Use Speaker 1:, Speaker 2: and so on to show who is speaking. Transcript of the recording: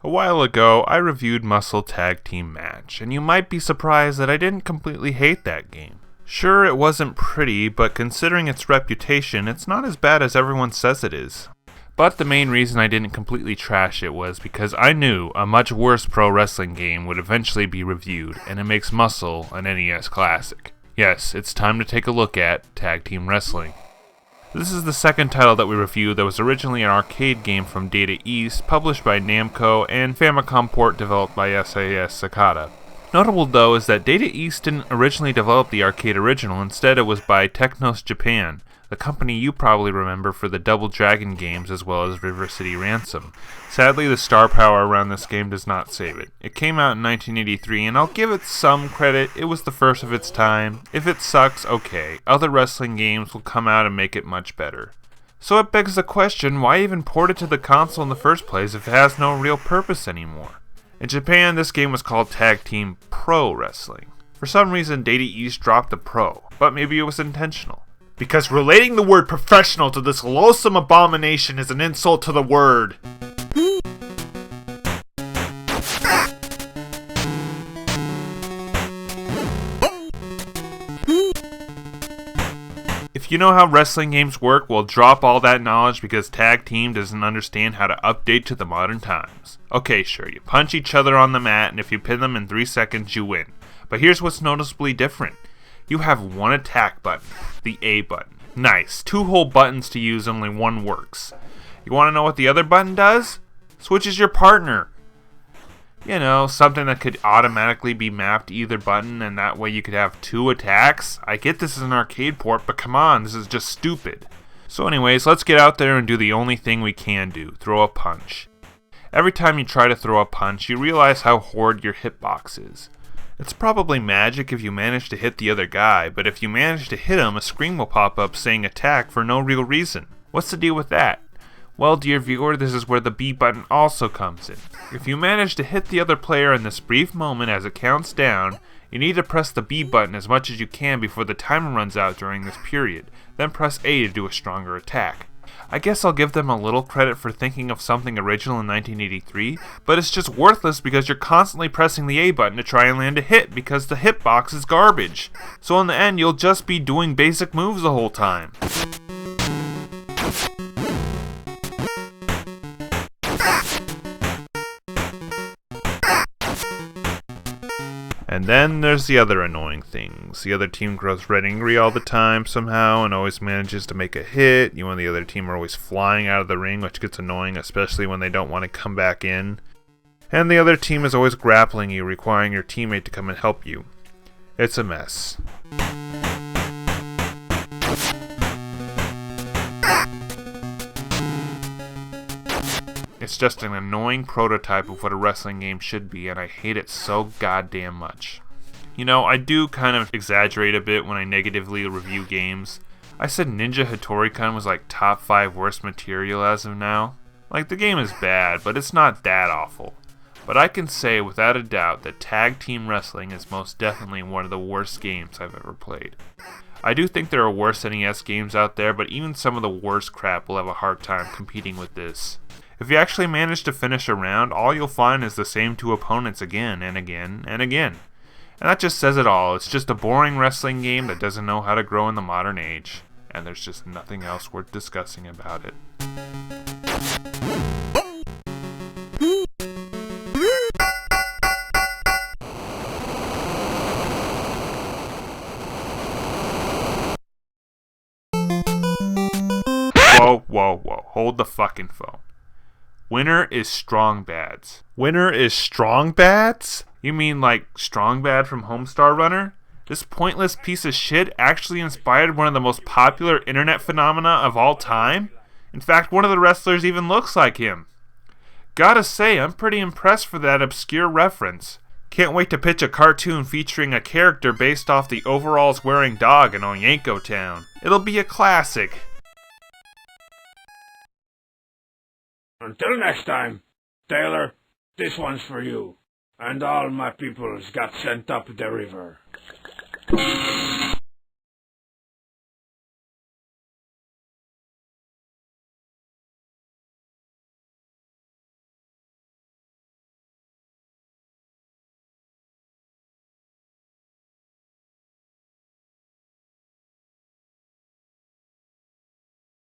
Speaker 1: A while ago, I reviewed Muscle Tag Team Match, and you might be surprised that I didn't completely hate that game. Sure, it wasn't pretty, but considering its reputation, it's not as bad as everyone says it is. But the main reason I didn't completely trash it was because I knew a much worse pro wrestling game would eventually be reviewed, and it makes Muscle an NES classic. Yes, it's time to take a look at Tag Team Wrestling. This is the second title that we reviewed that was originally an arcade game from Data East, published by Namco, and Famicom port developed by SAS Sakata. Notable though is that Data East didn't originally develop the arcade original, instead it was by Technos Japan, the company you probably remember for the Double Dragon games as well as River City Ransom. Sadly, the star power around this game does not save it. It came out in 1983, and I'll give it some credit, it was the first of its time. If it sucks, okay, other wrestling games will come out and make it much better. So it begs the question, why even port it to the console in the first place if it has no real purpose anymore? In Japan, this game was called Tag Team Pro Wrestling. For some reason, Data East dropped the pro, but maybe it was intentional. Because relating the word professional to this loathsome abomination is an insult to the word. If you know how wrestling games work, well, drop all that knowledge because Tag Team doesn't understand how to update to the modern times. Okay, sure, you punch each other on the mat, and if you pin them in 3 seconds, you win. But here's what's noticeably different. You have one attack button, the A button. Nice, 2 whole buttons to use, only one works. You want to know what the other button does? Switches your partner. You know, something that could automatically be mapped to either button, and that way you could have 2 attacks. I get this is an arcade port, but come on, this is just stupid. So anyways, let's get out there and do the only thing we can do, throw a punch. Every time you try to throw a punch, you realize how horrid your hitbox is. It's probably magic if you manage to hit the other guy, but if you manage to hit him, a screen will pop up saying attack for no real reason. What's the deal with that? Well, dear viewer, this is where the B button also comes in. If you manage to hit the other player in this brief moment as it counts down, you need to press the B button as much as you can before the timer runs out during this period, then press A to do a stronger attack. I guess I'll give them a little credit for thinking of something original in 1983, but it's just worthless because you're constantly pressing the A button to try and land a hit because the hitbox is garbage. So in the end, you'll just be doing basic moves the whole time. And then there's the other annoying things. The other team grows red angry all the time somehow and always manages to make a hit. You and the other team are always flying out of the ring, which gets annoying, especially when they don't want to come back in. And the other team is always grappling you, requiring your teammate to come and help you. It's a mess. It's just an annoying prototype of what a wrestling game should be, and I hate it so goddamn much. You know, I do kind of exaggerate a bit when I negatively review games. I said Ninja Hattori-kun was like top 5 worst material as of now. Like, the game is bad, but it's not that awful. But I can say without a doubt that Tag Team Wrestling is most definitely one of the worst games I've ever played. I do think there are worse NES games out there, but even some of the worst crap will have a hard time competing with this. If you actually manage to finish a round, all you'll find is the same 2 opponents again and again and again. And that just says it all. It's just a boring wrestling game that doesn't know how to grow in the modern age. And there's just nothing else worth discussing about it. Whoa. Hold the fucking phone. Winner is Strong Bads. Winner is Strong Bads? You mean like Strong Bad from Homestar Runner? This pointless piece of shit actually inspired one of the most popular internet phenomena of all time? In fact, one of the wrestlers even looks like him. Gotta say, I'm pretty impressed for that obscure reference. Can't wait to pitch a cartoon featuring a character based off the overalls-wearing dog in Oyanko Town. It'll be a classic.
Speaker 2: Until next time, Taylor, this one's for you. And all my peoples got sent up the river.